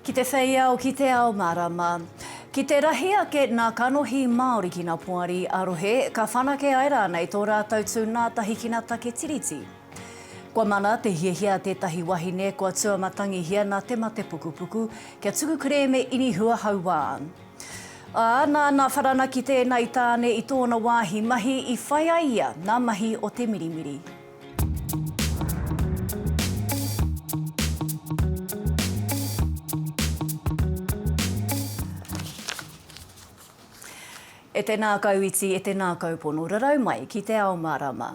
Ki te whei au ki Te Ao Mārama. Ki te rahi ake nā kanohi Māori ki ngā poari a rohe, ka whanake ai rānei tō rātou tū ngātahi ki ngā take tiriti. Kua mana te hiahia tētahi wahine kua tuamatangihia nā te mate pukupuku, kia tuku kereme inihua hauā. Nā wharana ki tēnei tāne i tōna wāhi mahi i whai ai ia nā mahi o te mirimiri. E tēnā kauiti, e tēnā kaupono, rarau mai ki Te Ao Mārama.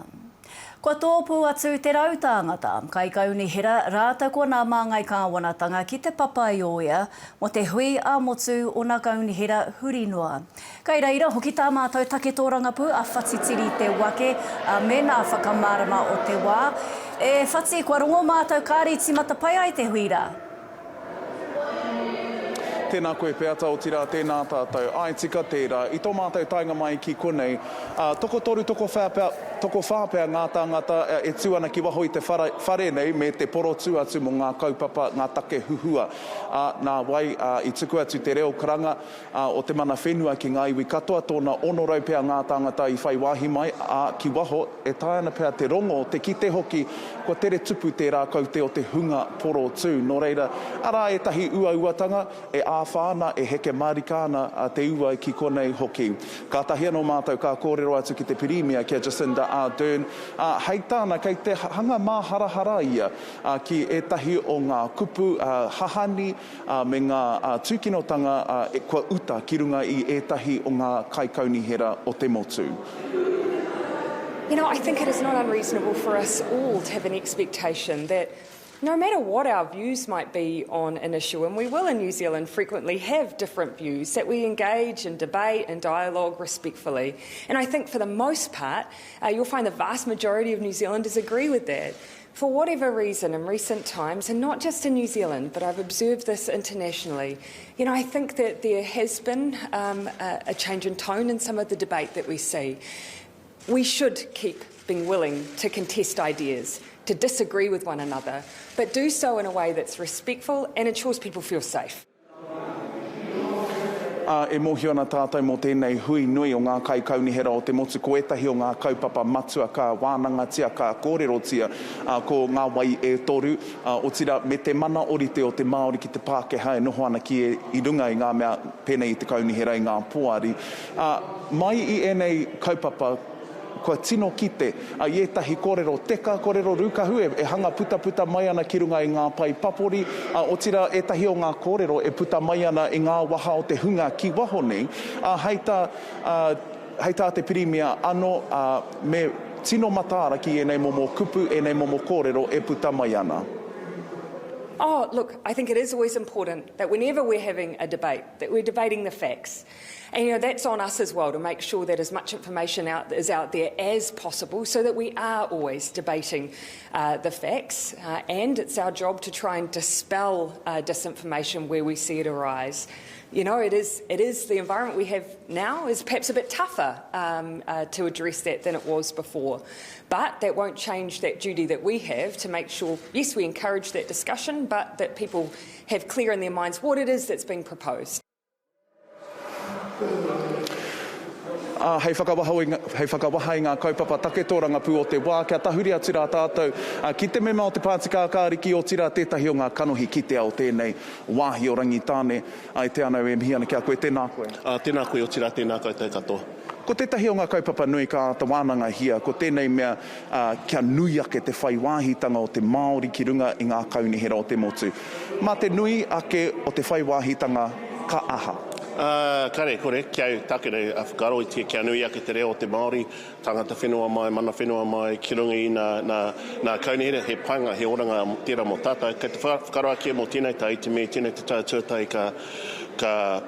Kua tōpū atu te rautangata, kai kauni hera rātou ko nā māngai kāwanatanga ki te papa i oia, mo te hui a motu o nā kauni hera huri noa. Kai reira, hoki tā mātou take tō rangapu a whatitiri te wake, me nā whakamārama o te wā. E whati, kua rongo mātou kāri timata pai ai te hui rā. Tēnā koe peata o tira, tēnā tātou. Ai tika tērā, i tō mātou tainga mai ki konei. Toko toru, toko whāpea ngā tāngata e tuana ki waho i te wharenei me te poro tū atu mo ngā kaupapa, ngā take huhua. Nā wai i tuku atu te reo karanga o te mana whenua ki ngā iwi katoa tōna onorau pea ngā tāngata i whai wāhi mai. Ki waho e tāna pea te rongo, te kite hoki, kua tere tupu te rākau te o te hunga poro tū. Nō reira, ara e tahi ua-uatanga, e whāna e heke marikāna te ua ki konei hoki. Ka tahi anō mātou ka kōrero atu ki te pirimia kia Jacinda Ardern. Hei tāna kei te hanga māharahara ia ki e tahi o ngā kupu hahani me ngā tūkinotanga kua uta ki runga i e tahi o ngā kaikaunihera o te motu. You know, I think it is not unreasonable for us all to have an expectation that no matter what our views might be on an issue, and we will in New Zealand frequently have different views, that we engage in debate and dialogue respectfully. And I think for the most part, you'll find the vast majority of New Zealanders agree with that. For whatever reason, in recent times, and not just in New Zealand, but I've observed this internationally, you know, I think that there has been a change in tone in some of the debate that we see. We should keep being willing to contest ideas, to disagree with one another, but do so in a way that's respectful and ensures people feel safe. E mohi ana tātou mo tēnei hui nui o ngā kaikaunihera o te motu ko etahi o ngā kaupapa matua ka wānanga tia, ka kōrero tia, ko ngā wai e toru. O tira, me te mana orite o te Māori ki te Pākehā e noho ana ki i runga i ngā mea pēnei i te kaunihera i ngā poari. Mai i enei kaupapa, kua tino kite, i etahi kōrero teka, kōrero rukahu, e hanga puta mai ana ki runga i ngā pai papori, o tira etahi o ngā kōrero e puta mai ana i ngā waha o te hunga ki waho nei, hei tā te pirimia ano me tino mataara ki enei momo kupu, enei momo kōrero e puta mai ana. Oh, look, I think it is always important that whenever we're having a debate, that we're debating the facts. And, you know, that's on us as well to make sure that as much information is out there as possible so that we are always debating the facts. And it's our job to try and dispel disinformation where we see it arise. You know, it is the environment we have now is perhaps a bit tougher to address that than it was before. But that won't change that duty that we have to make sure, yes, we encourage that discussion, but that people have clear in their minds what it is that's being proposed. Hei whakawaha i ngā kaupapa take tō rangapu o te wā, kia tahuri atu rā tātou. Ki te mema o te Pātika kāriki o tira tētahi o ngā kanohi ki te ao tēnei wāhi o rangi tāne. Ai te anau e mihi ana kia koe, tēnā koe. Tēnā koe o tira, tēnā koe te katoa. Ko tētahi o ngā kaupapa nui ka ta wānanga hia, ko tēnei mea kia nui ake te whai wāhitanga o te Māori ki runga i ngā kaunihera o te motu. Mā te nui ake o te whai wāhitanga ka aha. Kare, kore, kiau takere a whakaro i tia kia nui ake te reo o te Māori, tangata whenua mai, mana whenua mai, ki runga i nā kaunihera, he painga, he oranga tērā mo tātou. Kei te whakaro ake mo tēnei tai te me, tēnei te tātuatai ka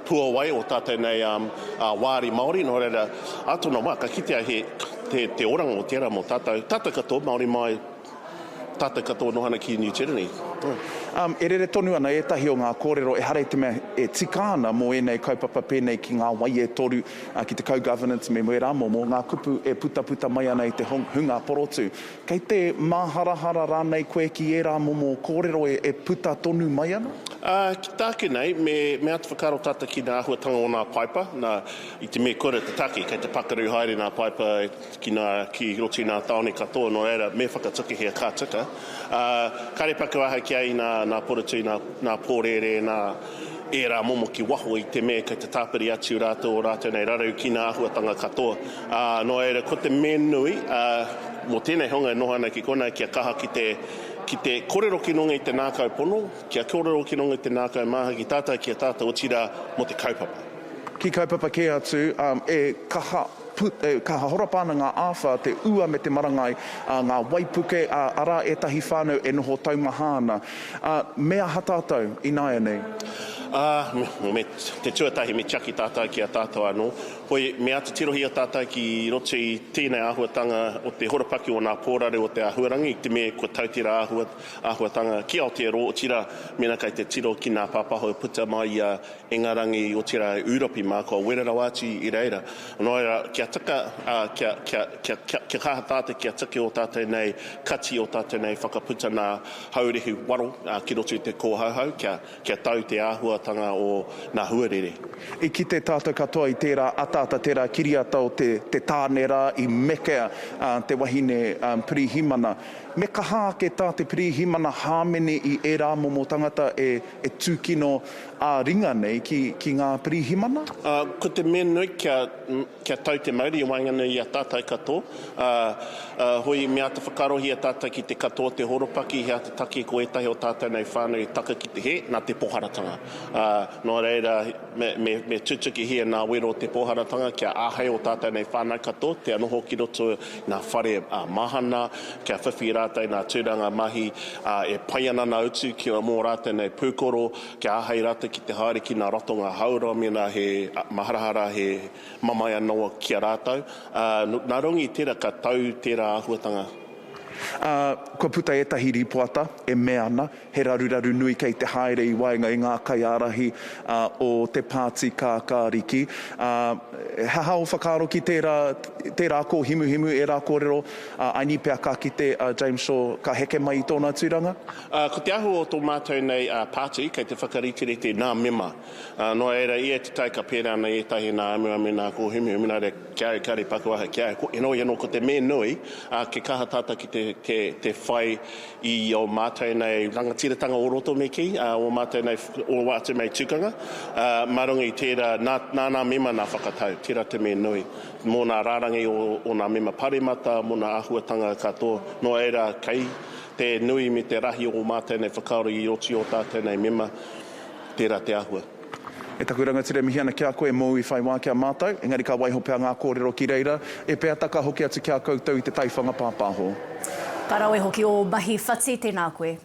pua wai o tātou nei wāri Māori, no reira, atona wā, ka kitea he te oranga o tērā mo tātou. Tātou katoa Māori mai, tātou katoa nohana ki New Zealand. E rere tonu ana e tahi o ngā kōrero e hare te mea e tikāna mo enei kaupapa pēnei ki ngā wai e toru ki te co-governance me moe rāmo mo ngā kupu e puta mai ana i te hunga porotu. Kei te māharahara rānei koe ki e rāmo mo kōrero e puta tonu mai ana? Ki tāke nei, me atu whakaro tata ki nā ahuatanga o nā paipa, i te me kore te taki, kei te pakaru haere nā paipa ki roti nā tāne katoa, no reira me whakatukihia kā tika. Kare paku aha ki ai nā porutu, nā pōrere, nā era momo ki waho i te me kei te tāpiri atu rātou o rātou nei rarau ki nā ahuatanga katoa. No reira, ko te me nui, mo tēnei honga nohana ki kona kia kaha ki te korero ki nonga i te nākau pono, kia korero ki nonga i te nākau maha ki tātai kia tātou o tira mo te kaupapa. Ki kaupapa ke atu, kaha horapāna ngā āwha, te ua me te marangai, ngā waipuke, ara etahi whānau e noho taumahāna. Mea hatātou i nāia nei? Me te tuatahi me tiaki tātai ki a tātou anō. Hoi, me atu tirohi a tātai ki roto i tēnei āhuatanga o te horapaki o nā pōrare o te āhuarangi, i te me kua tautira āhuatanga ki Aotearoa o tira, mena kai te tiro ki nā pāpaho puta mai a engarangi o tira Ūropi mā kua wererawāti i reira. No reira, kia taka, kia kaha tātai kia take o tātai nei, kati o tātai nei, whakaputa nā haurehu waro ki roto i te kōhauhau, kia tau te āhuatanga o nā huarere. I ki te tātou katoa i tērā atata tērā kiriata o te tāne rā i mekea te wahine pirihimana. Me kaha ke tā te pirihimana hāmene i e rā momo tangata e tūkino ringa nei ki ngā pirihimana? Ko te menui kia tau te mauri i wangana i a tātai katoa. Hoi me ata whakarohi a tātai ki te katoa te horopaki, hea te taki ko etahi o tātai nei whānau i taka ki te he, nā te poharatanga. No reira, me tutuki hia nā wero o te poharatanga, kia āhei o tātai nei whānau katoa, te anoho ki roto nā whare mahana, kia whiwhi rātai nā tūranga mahi, e pai ana nā utu ki mō rātai nei pūkoro, kia āhei rātai ki te haere ki nā ratonga haura, mena he maharahara he mamaya noa ki a rātou. Nā rongi tērā ka tau tērā āhuatanga. Kua puta etahi ripoata, e mea ana, he raruraru nui kei te haere i waenga i ngā kaiarahi o te pāti kākāriki. He hao whakaro ki tērā ko himu e rā kōrero, aini pia ka ki te James Shaw ka heke mai i tōna tūranga? Ko te ahu o tō mātou nei pāti, kei te whakaritiriti nā mema. No era i te tai ka pēra ana i tahi nā amuami nā ko himu, mina re kiau kari pakuaha kiau. Eno ko te me nui, ke kaha tāta ki te whai i o mātou nei rangatiratanga o roto me ki, o mātou nei o wātu mei tukanga. Marongi tērā, nā mema nā whakatau, tērā te me nui. Mō nā rārangi o nā mema paremata, mō nā ahuatanga katoa. No eira, kei te nui me te rahi o mātou nei whakaoro i oti o tātou nei mema, tērā te ahua. E taku rangatira mihiana kia koe mō i whai wā kia mātou, engari ka waiho pēr ngā kōrero ki reira, e pēr taka hoki atu kia koutou i te taiwhanga pāpāho. Karawe hoki o mahi whati tēnā koe.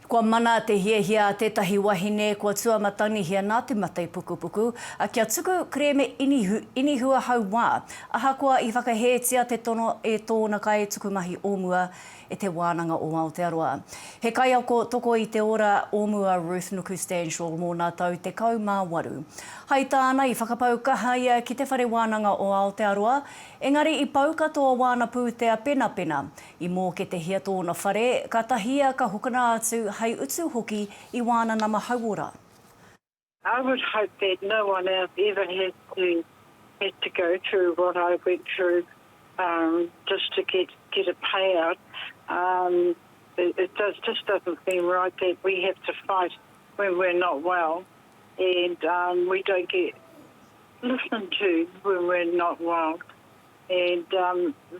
Kua mana te hiahia tētahi wahine, kua tuamatangihia nā te matai pukupuku, a kia tuku kereme inihua hauā, aha kua i whakahētia te tono e tōna kai tuku mahi ōmua e te wānanga o Aotearoa. He kai ako toko i te ora ōmua Ruth Nuku Stanshall mō nā tau te kaumāwaru. Hai tāna i whakapau kahaia ki te whare wānanga o Aotearoa, engari i pau katoa wāna pūtea pena, i mō ke te hia tōna whare, ka tahia ka hokana atu hei utu hoki i wāna nama hauora. I would hope that no one else ever has to go through what I went through just to get a payout. It just doesn't seem right that we have to fight when we're not well, and we don't get listened to when we're not well. And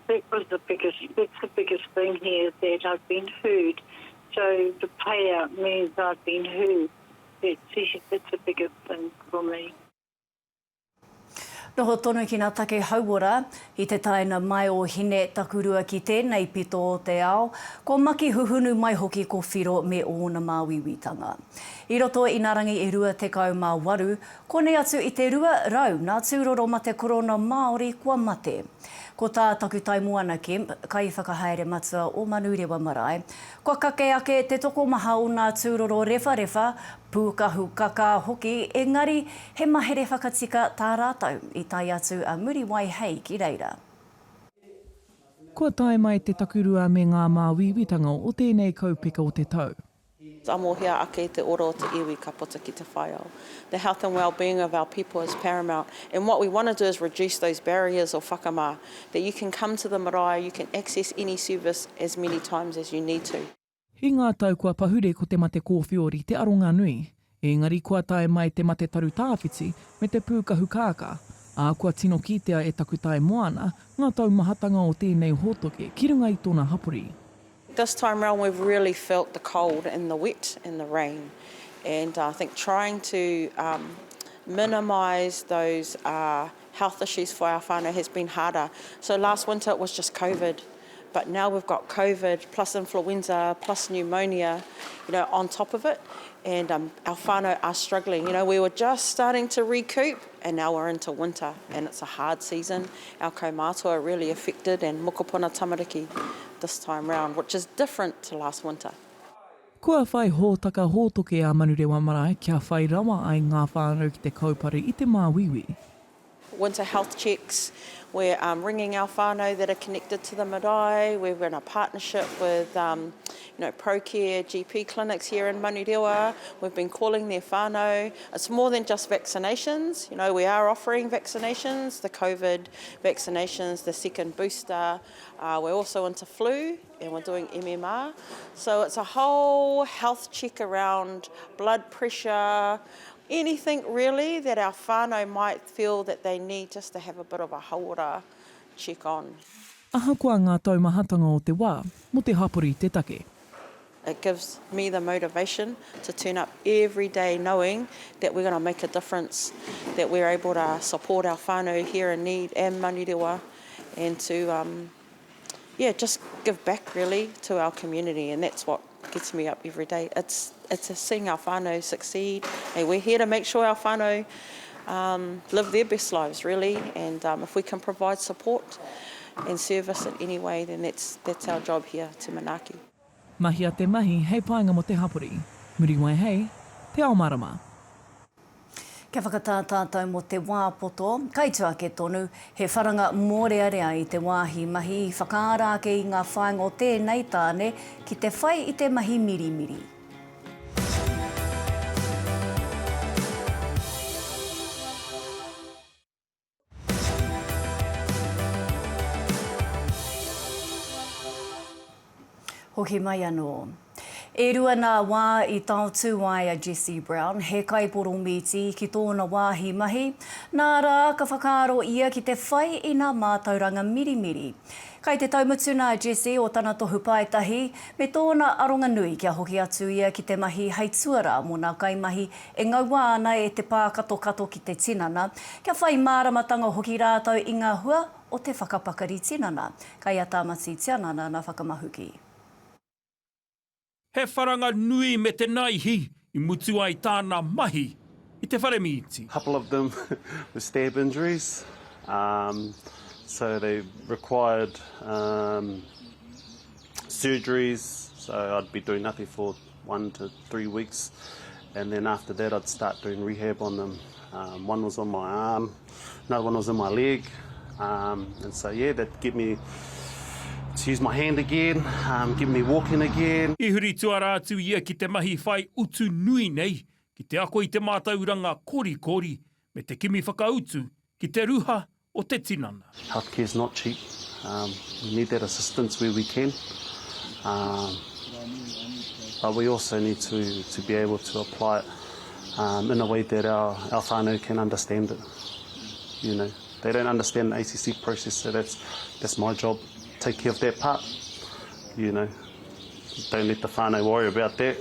that's the biggest thing here, that I've been heard. So the payout means I've been heard. That's the biggest thing for me. Noho tonu ki ngā take hauora, i te taina mai o hine takurua ki tēnei pito o te ao, ko maki huhunu mai hoki ko whiro me ōna māwiwitanga. I roto i ngā rangi e rua te kaumā waru, kone atu i te rua rau ngā tūroro ma te korona Māori kua mate. Ko tā taku tai whanake, kai whakahaere matua o Manurewa marae, kua kake ake te toko maha o ngā tūroro rewha, pūkahu kaka hoki, engari he mahere whakatika tā rātou i tai atu a muri wai hei ki reira. Kua tae mai te takurua me ngā māwiwitanga o tēnei kaupeka o te tau. Amohia ake te oro o te iwi ka pota ki te whaiau. The health and well-being of our people is paramount. And what we want to do is reduce those barriers or whakamā, that you can come to the marae, you can access any service as many times as you need to. I ngā tau kua pahure ko te mate kōwhiori te aronga nui, engari kua tae mai te mate taru tāwhiti me te pūkahu kāka, a kua tino kitea e taku tae moana, ngā tau mahatanga o tēnei hotoke, ki runga i tōna hapuri. This time round we've really felt the cold and the wet and the rain. And I think trying to minimise those health issues for our whānau has been harder. So last winter it was just COVID, but now we've got COVID plus influenza plus pneumonia, on top of it. And our whānau are struggling. We were just starting to recoup and now we're into winter and it's a hard season. Our kaumātua are really affected and mokopuna tamariki this time round, which is different to last winter. Kua whai hōtaka hōtoke a Manurewa marae kia whai rawa ai ngā whānau ki te kaupare i te māwiwi. Winter health checks, we're ringing our whānau that are connected to the marae. We're in a partnership with ProCare GP clinics here in Manurewa. We've been calling their whānau. It's more than just vaccinations. We are offering vaccinations, the COVID vaccinations, the second booster. We're also into flu and we're doing MMR. So it's a whole health check around blood pressure, anything really that our whānau might feel that they need just to have a bit of a hauā check on. Aha kua ngā taumahatanga o te wā, mo te hapuri te take. It gives me the motivation to turn up every day knowing that we're going to make a difference, that we're able to support our whānau here in need and Manurewa, and to just give back really to our community, and that's what gets me up every day. It's seeing our whānau succeed, and we're here to make sure our whānau live their best lives really, and if we can provide support and service in any way, then that's our job here te manaaki. Mahi a te mahi, hei painga mo te hapuri. Muri wai hei, Te Ao Mārama. Kia whakatātātou mo te wāpoto, kaitua ke tonu, he wharanga mōrearea i te wāhi mahi, whakaarake i ngā whainga o tēnei tāne, ki te whai i te mahi mirimiri. Hoki mai anō. E rua nā wā i tautu ai a Jessie Brown, he kaiporo miti ki tōna wāhi mahi, nā rā ka whakaaro ia ki te whai i ngā mātauranga mirimiri. Kai te taumutuna a Jessie o tana tohu paetahi, me tōna aronga nui kia hoki atu ia ki te mahi hei tuara mō nā kaimahi e ngaua ana e te pākato ki te tinana, kia whai māramatanga hoki rātou i ngā hua o te whakapakari tinana. Kai a tāmati tianana nā whakamahuki. He wharanga nui me te naihi I mutu ai tāna mahi I te whare miti. A couple of them were stab injuries, so they required surgeries, so I'd be doing nothing for 1 to 3 weeks, and then after that I'd start doing rehab on them. One was on my arm, another one was on my leg, and so yeah, that get me to use my hand again, get me walking again. I huri tua rātu ia ki te mahi whai utu nui nei, ki te ako I te mātauranga kori, me te kimi whakautu, ki te ruha o te tinana. Healthcare is not cheap. We need that assistance where we can. But we also need to be able to apply it in a way that our whānau can understand it. You know, they don't understand the ACC process, so that's my job. Take care of that part, you know. Don't let the whānau worry about that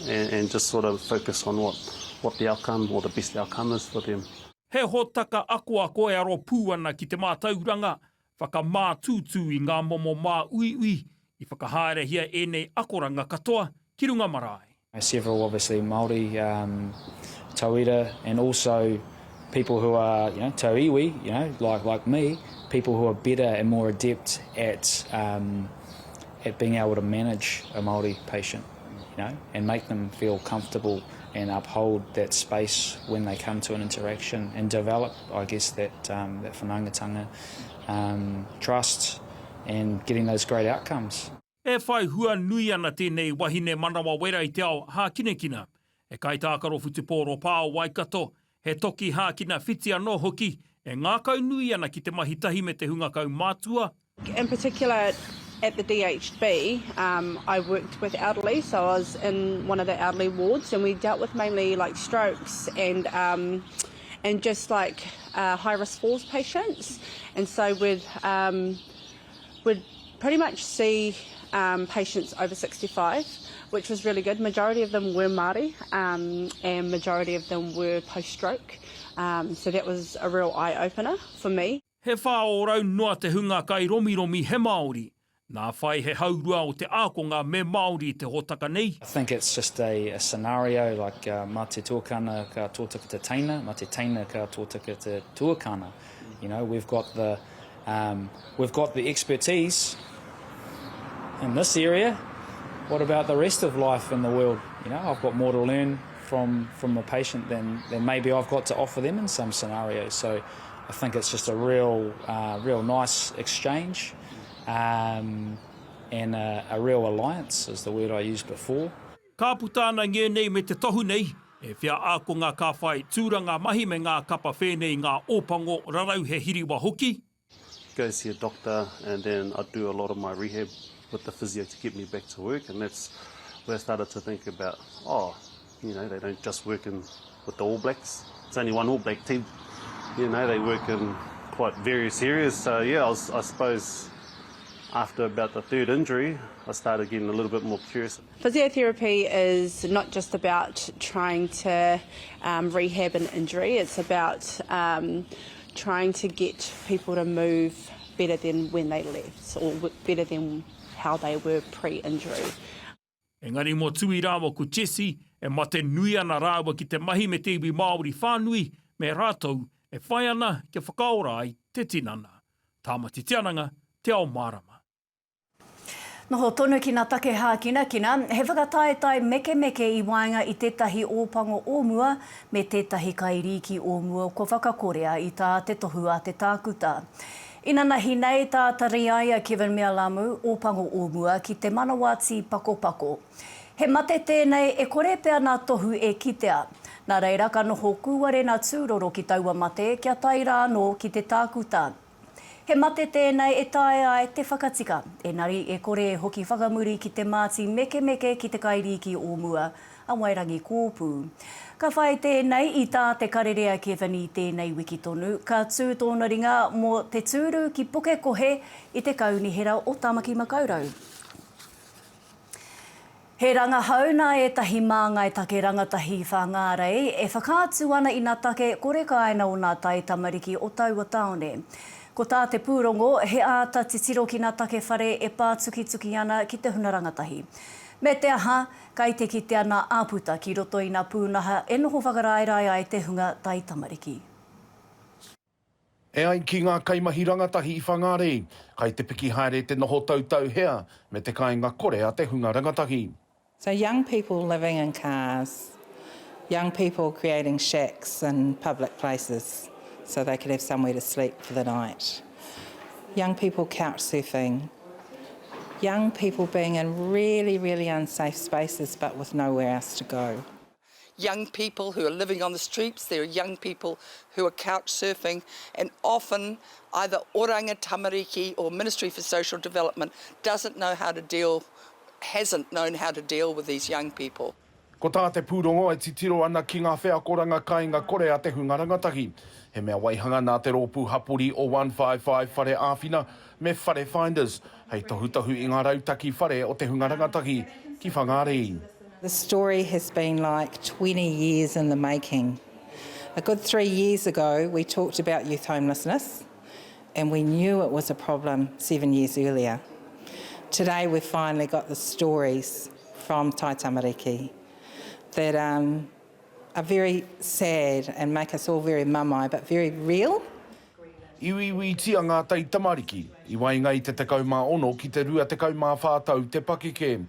and just sort of focus on what the outcome or the best outcome is for them. He hōtaka ako koe aro pūana ki te mātauranga, whakamātūtū I ngā momo mā ui, I whakahaerehia ēnei akoranga katoa ki runga marae. Several obviously Māori, tauira, and also people who are, tau iwi, like me, people who are better and more adept at being able to manage a Māori patient, and make them feel comfortable and uphold that space when they come to an interaction and develop, I guess, that whanangatanga, trust and getting those great outcomes. E whai hua nui ana tēnei wahine manawa wera i te ao hākinekina. E kai tākaro whutupōro pāo waikato, he toki hākina whiti anō hoki, e ngākau nui ana ki te mahitahi me te hungakau mātua. In particular, at the DHB, I worked with elderly, so I was in one of the elderly wards, and we dealt with mainly like strokes and just like high-risk falls patients. And so we'd pretty much see patients over 65, which was really good. Majority of them were Māori, and majority of them were post-stroke. So that was a real eye-opener for me. He whāorau noa te hunga kai romi he Māori. Nā whai he haurua o te ākonga me Māori te hotaka nei. I think it's just a scenario like mā te tuakana ka tōtaka te teina, mā te teina ka tōtaka te tuakana. You know, we've got the expertise in this area. What about the rest of life in the world? You know, I've got more to learn from a patient than maybe I've got to offer them in some scenarios. So I think it's just a real nice exchange and a real alliance is the word I used before. Ka putana nge nei me te tohu nei, e whia ākonga ka whai tūranga mahi me ngā kapa whenei ngā ōpango rarau he hiriwa hoki. Go see a doctor, and then I do a lot of my rehab with the physio to get me back to work, and that's where I started to think about, you know, they don't just work with the All Blacks. It's only one All Black team. You know, they work in quite various areas. So yeah, I suppose after about the third injury, I started getting a little bit more curious. Physiotherapy is not just about trying to rehab an injury, it's about trying to get people to move better than when they left, or better than how they were pre-injury. Engari mō tui rāwa ku Jesse, e mate nui ana rāwa ki te mahi me te iwi Māori whānui, me rātou e whai ana ke whakaora ai te tinana. Tāmati tiananga, Te Ao Mārama. Noho tonu ki nā take hākinakina, he whakataetai meke i wainga i tētahi ōpango ōmua me tētahi kairiki ōmua ko whakakorea i tā te tohu a te tākuta. Ina nahi nei tā tariaia Kevin Mealamu ōpango ōmua ki te manawati pakopako. He mate tēnei e kore pea nā tohu e kitea. Nā reira ka noho kūware nā tūroro ki taua mate kia tai rāno ki te tākuta. He mate tēnei e tae ai te whakatika. Engari e kore e hoki whakamuri ki te māti meke ki te kairiki ōmua a Wairangi kōpū. Ka whai tēnei i tā te karerea Kevin i tēnei wiki tonu. Ka tū tōna ringa mō te tūru ki puke kohe i te kaunihera o Tāmaki Makaurau. He ranga hauna e tahi māngai take rangatahi whangārei, e whakātu ana i nā take kore kaina o nā tai tamariki o taua tāone. Ko tā te pūrongo, he āta titiro ki nā take whare e pātuki ana ki te huna rangatahi. Me te aha, kai te ki te ana āputa ki roto i nā pūnaha e noho whakarairai ai te hunga tai tamariki. E ai ki ngā kaimahi rangatahi i whangārei, kai te piki haere te noho tautau hea, me te kāinga kore a te hunga rangatahi. So young people living in cars, young people creating shacks in public places so they could have somewhere to sleep for the night. Young people couch surfing. Young people being in really unsafe spaces but with nowhere else to go. Young people who are living on the streets, there are young people who are couch surfing, and often either oranga tamariki or Ministry for Social Development hasn't known how to deal with these young people. Ko tā te pūrongo e titiro ana ki ngā whea koranga kāinga kore a te hunga rangatahi. He mea waihanga nā te rōpū hapuri o 155 whare āwhina me whare finders. Hei tohu i ngā rautaki whare o te hunga rangatahi ki whangārei. The story has been like 20 years in the making. A good 3 years ago, we talked about youth homelessness, and we knew it was a problem 7 years earlier. Today, we've finally got the stories from Tai Tamariki that are very sad and make us all very mamai, but very real. Iwi tia ngā tai tamariki, i wainga i te 16 ki te rua 14 te pakeke.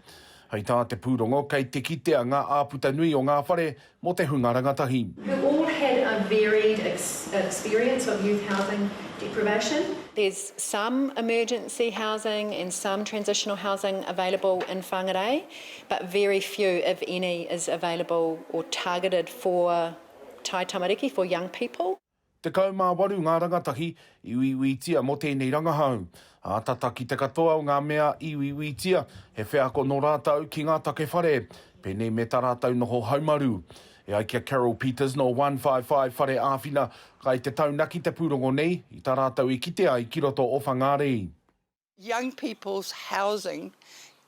Hei tā te pūrongo kei te kitea ngā āputa nui o ngā whare mo te hunga rangatahi. Who all had a varied experience of youth housing deprivation. There's some emergency housing and some transitional housing available in whangarei, but very few, if any, is available or targeted for tai tamariki, for young people. Te kaumāwaru ngā rangatahi iwiwitia mo tēnei rangahau. Ātata ki te katoa o ngā mea iwiwitia he wheako no rātou ki ngā take whare. Pēnei me tā rātou noho haumaru. E ai kia Carol Peters no 155 whare āwhina kai te taunaki te pūrongo nei I tā rātou I kitea I ki roto o whangārei. Young people's housing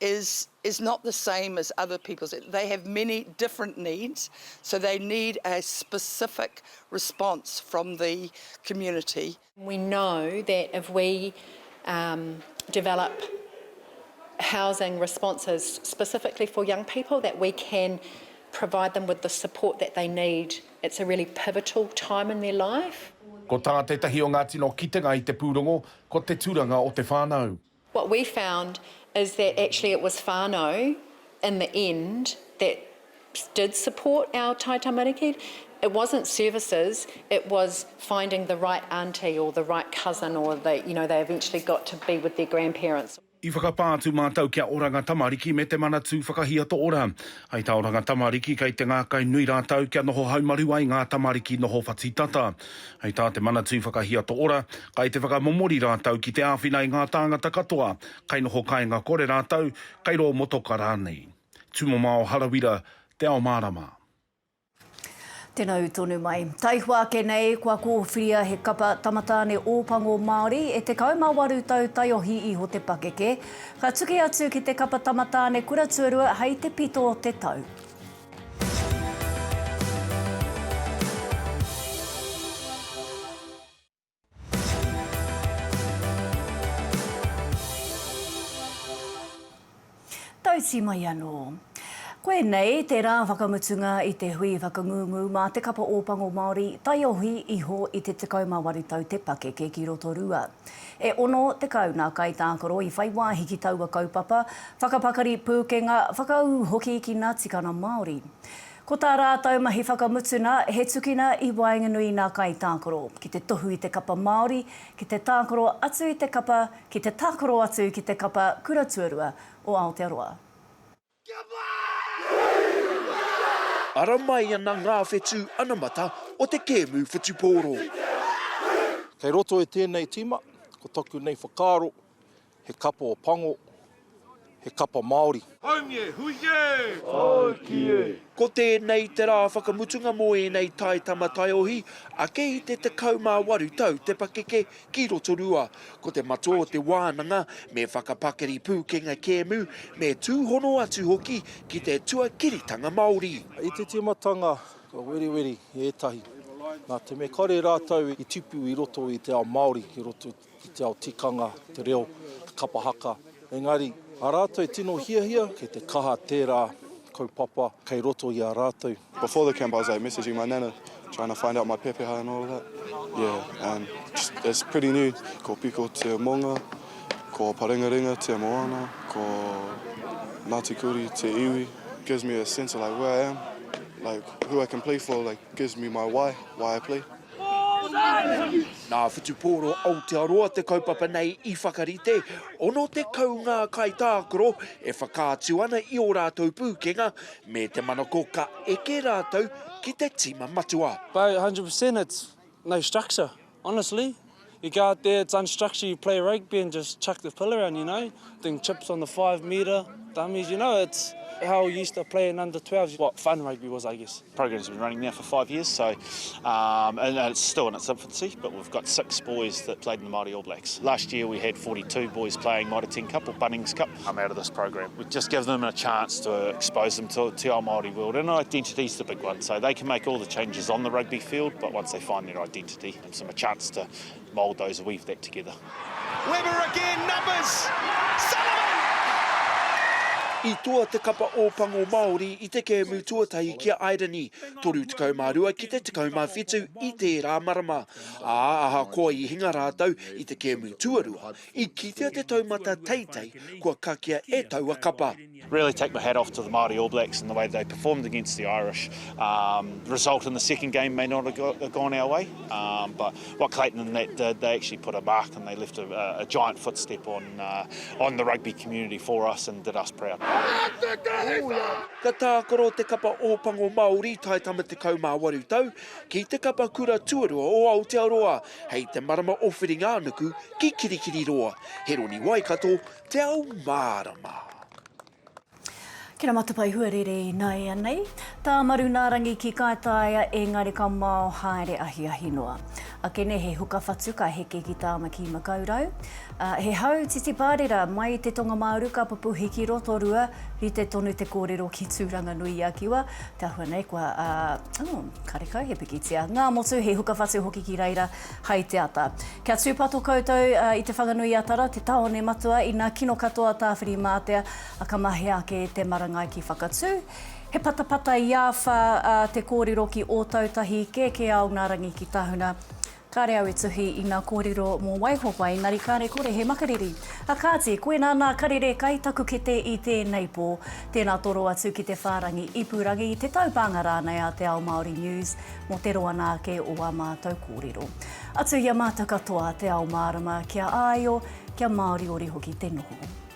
is not the same as other people's. They have many different needs, so they need a specific response from the community. We know that if we develop housing responses specifically for young people, that we can provide them with the support that they need. It's a really pivotal time in their life. Ko tā tētahi o ngā tino kitenga I te pūrongo, ko te tūranga o te whānau. What we found is that actually it was whānau in the end that did support our tai tamariki. It wasn't services, it was finding the right auntie or the right cousin, or they eventually got to be with their grandparents. I whakapātu mātau kia oranga tamariki me te manatu whakahia to ora. Hei tā oranga tamariki kei te ngākai nui rātou kia noho haumaru ai ngā tamariki noho whatitata. Hei tā te manatu whakahia to ora, kai te whakamomori rātou ki te āwhina I ngā tāngata katoa, kai noho kāinga kore rātou, kai ro motoka rānei. Tumo mao harawira, Te Ao Mārama. Tēnau tonu mai. Taihua kenei kua kōwhiria he kapa tamatāne ōpango Māori e te kaumāwaru tau taiohi iho te pakeke. Ka tuki atu ki te kapa tamatāne kura tuarua hei te pito o te tau. Tauti mai anō. Koe nei, te rā whakamutunga I te hui whakangungu mā te kapa ōpango Māori taiohi iho I te kaumāwaru tau te pakeke ki Rotorua. E ono te kauna kai tākoro I whai wāhi ki taua kaupapa, whakapakari pūkenga, whakau hoki ki ngā tikana Māori. Ko tā rātou mahi whakamutuna, he tukina I wainganui nā kai tākoro, ki te tohu I te kapa Māori, ki te tākoro atu I te kapa, ki te tākoro atu ki te kapa kura tuarua o Aotearoa. Ara mai ana ngā whetū anamata o te kēmu whetupōro. Kei roto tēnei tima, ko toku nei whakaro, he kapa o pango, he kapa Māori. Haunge, huie! Haukie! Ko tēnei te rā whakamutunga mo nei tai tamataiohi, a kei te kaumāwaru tau te pakeke ki Rotorua, ko te mato o te wānanga me whakapakari pūkenga kēmu, me tūhono atu hoki ki te tuakiritanga Māori. I te timatanga, ka weri ētahi. Nā te me kore rātou I tupu I roto I te ao Māori, I roto I te ao tikanga, te reo, te kapa haka. Engari, a rātou tino hiahia, kei te kaha tērā kaupapa, kei roto I a rātou. Before the camp, I was like messaging my nana, trying to find out my pepeha and all of that. Yeah, and it's pretty new. Ko piko te monga, ko parengarenga te moana, ko Ngāti Kuri te iwi. Gives me a sense of like where I am, like who I can play for, like gives me my why I play. Nā whetupōro Aotearoa te kaupapa nei I whakarite, ono te kaunga kai tākoro e whakātu ana I o rātou pūkenga me te manako ka eke rātou ki te tima matua. By 100% it's no structure, honestly. You go out there, it's unstructured, you play rugby and just chuck the pill around, you know. Doing chips on the 5 metre, dummies, you know, it's how we used to play in under 12s, what fun rugby was, I guess. The program's been running now for 5 years, so and it's still in its infancy, but we've got 6 boys that played in the Māori All Blacks. Last year we had 42 boys playing Māori 10 Cup or Bunnings Cup. I'm out of this program. We just give them a chance to expose them to Te Ao Māori world, and identity's the big one, so they can make all the changes on the rugby field, but once they find their identity, it gives them a chance to mould those and weave that together. Weber again, numbers! I toa te kapa ōpango Māori I te kēmu tuatahi kia Airani, toru te kaumārua ki te kaumāwhetu I te rāmarama. Aha koa I hinga rātou I te kēmu tuarua, I kitea te taumata tētahi kua kakia e taua kapa. really take my hat off to the Māori All Blacks and the way they performed against the Irish. The result in the second game may not have gone our way, but what Clayton and that did, they actually put a mark and they left a giant footstep on the rugby community for us and did us proud. Ka tākoro te kapa ōpango Māori tai tama te kaumāwaru tau, ki te kapa kura tuarua o Aotearoa, hei te marama o Whiringānuku ki Kirikiri roa. He roni Waikato, Te Ao Mārama. Kia matapai huarere nai anei. Tā maru nārangi ki kaitaia engari ka mau haere ahi noa. A kene he hukawhatu ka heke ki tāma ki makaurau. He hau titi pārera mai te tonga Māoru ka papuhi ki roto rua ri te tonu te kōrero ki tūranga nui a kiwa. Te ahua nei kua, karekau he pikitia. Ngā motu he hukawhatu hoki ki reira hai te ata. Kia tūpato koutou i te whanganui atara, te taone matua i nā kino katoa tāwhiri mātea a ka mahi ake te marangai ki whakatū. He patapata i awha te kōrero ki o tautahi ke ao nārangi ki tahuna. Kāre au e tuhi i nā kōrero mō waihopai, nari kāre kore he makariri. A kāti, koe nā karere kai taku kete i tēnei pō. Tēnā toro atu ki te whārangi ipurangi i te taupanga rānei a Te Ao Māori News, mō te roa nāke o a mātou kōrero. Atu ia mātou katoa Te Ao Mārama, kia āio, kia Māori ori hoki te noho.